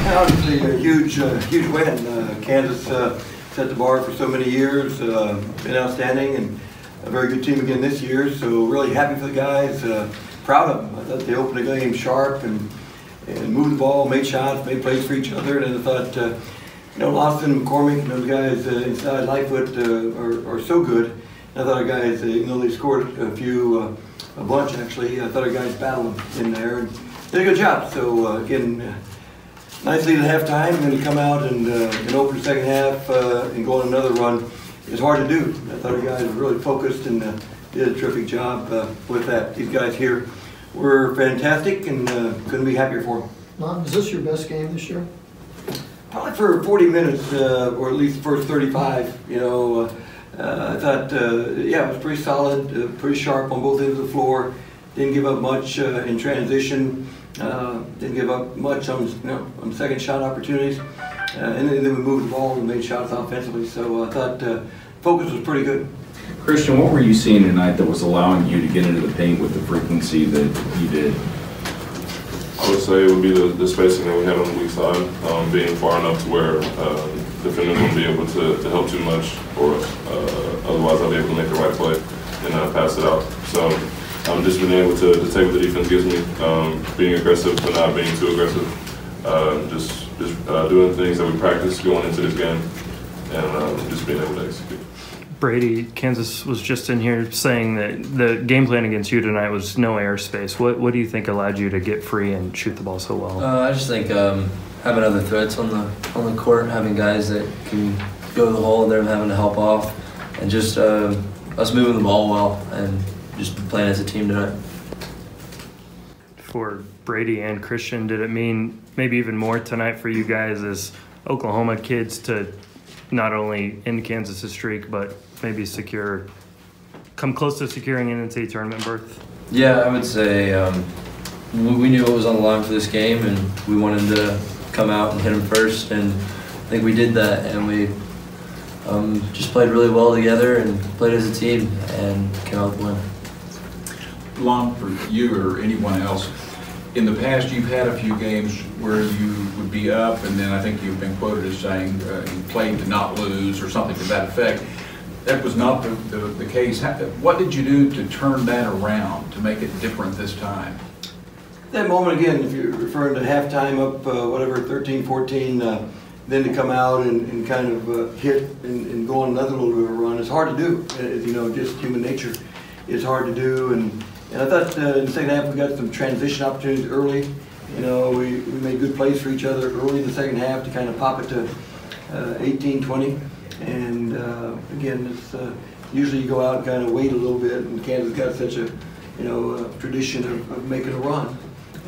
Obviously, a huge win. Kansas set the bar for so many years, been outstanding, and a very good team again this year. So really happy for the guys, proud of them. I thought they opened the game sharp and moved the ball, made shots, made plays for each other. And I thought, Lawson, McCormick, and those guys inside Lightfoot are so good. And I thought our guys, even though they scored a bunch actually, I thought our guys battled in there and did a good job. So again, nice lead at halftime, and to come out and open the second half and go on another run is hard to do. I thought our guys were really focused and did a terrific job with that. These guys here were fantastic, and couldn't be happier for them. Lon, is this your best game this year? Probably for 40 minutes, or at least the first 35. I thought, it was pretty solid, pretty sharp on both ends of the floor. Didn't give up much in transition. Didn't give up much on second shot opportunities. And then we moved the ball and made shots offensively. So I thought focus was pretty good. Kristian, what were you seeing tonight that was allowing you to get into the paint with the frequency that you did? I would say it would be the spacing that we had on the weak side, being far enough to where defenders won't be able to help too much, or otherwise I'll be able to make the right play and pass it out. So just being able to take what the defense gives me, being aggressive but not being too aggressive, just doing things that we practice going into this game, and just being able to execute. Brady, Kansas was just in here saying that the game plan against you tonight was no airspace. What do you think allowed you to get free and shoot the ball so well? I just think having other threats on the court, having guys that can go to the hole and they're having to help off, and just us moving the ball well and just playing as a team tonight. For Brady and Kristian, did it mean maybe even more tonight for you guys as Oklahoma kids to not only end Kansas' streak, but maybe come close to securing an NCAA tournament berth? Yeah, I would say we knew what was on the line for this game, and we wanted to come out and hit them first, and I think we did that, and we just played really well together and played as a team and came out with a win. Lon, for you or anyone else, in the past you've had a few games where you would be up, and then I think you've been quoted as saying you played to not lose or something to that effect. That was not the case. What did you do to turn that around, to make it different this time? That moment again, if you're referring to halftime up, 13-14, then to come out and kind of hit and go on another little bit of a run, it's hard to do. As just human nature is hard to do. And I thought in the second half we got some transition opportunities early. We made good plays for each other early in the second half to kind of pop it to 18-20. And again, it's usually you go out and kind of wait a little bit, and Kansas got such a tradition of making a run.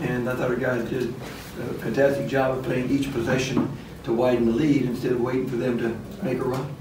And I thought our guys did a fantastic job of playing each possession to widen the lead instead of waiting for them to make a run.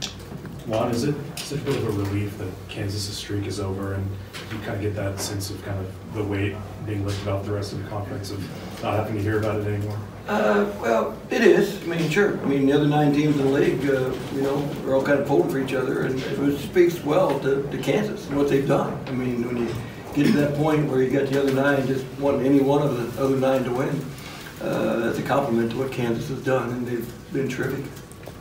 Lon, is it a bit of a relief that Kansas' streak is over, and you kind of get that sense of kind of the weight being lifted off the rest of the conference of not having to hear about it anymore? Well, it is. Sure. The other 9 teams in the league, are all kind of pulling for each other, and it speaks well to Kansas and what they've done. When you get to that point where you got the other 9 just wanting any one of the other 9 to win, that's a compliment to what Kansas has done, and they've been terrific.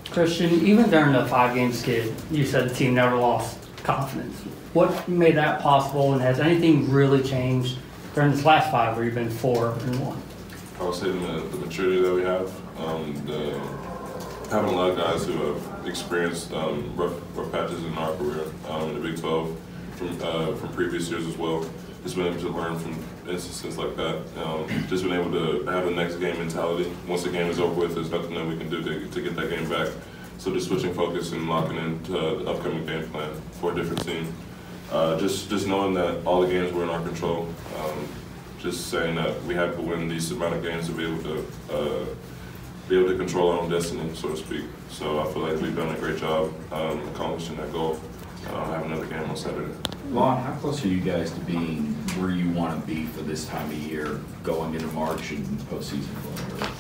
Kristian, even during the 5-game skid, you said the team never lost confidence. What made that possible, and has anything really changed during this last 5 where you've been 4-1? I would say the maturity that we have, having a lot of guys who have experienced rough patches in our career in the Big 12 from previous years as well. Just been able to learn from instances like that. Just been able to have the next game mentality. Once the game is over with, there's nothing that we can do to get that game back. So just switching focus and locking into the upcoming game plan for a different team. Just knowing that all the games were in our control. Just saying that we have to win these amount of games to be able to control our own destiny, so to speak. So I feel like we've done a great job accomplishing that goal. Have another game on Saturday. Lon, how close are you guys to being where you want to be for this time of year, going into March and postseason play, or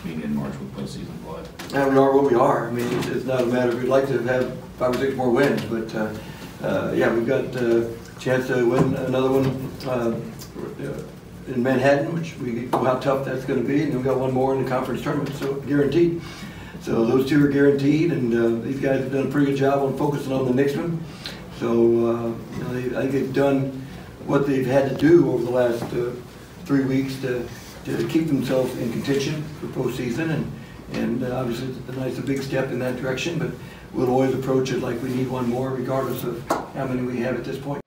being in March with postseason play? We are what we are. It's not a matter of we'd like to have 5 or 6 more wins, but we've got a chance to win another one in Manhattan, which we know how tough that's going to be, and then we got one more in the conference tournament, so guaranteed. So those two are guaranteed, and these guys have done a pretty good job on focusing on the next one. So you know, I think they've done what they've had to do over the last 3 weeks to keep themselves in contention for postseason, and obviously it's a big step in that direction, but we'll always approach it like we need one more regardless of how many we have at this point.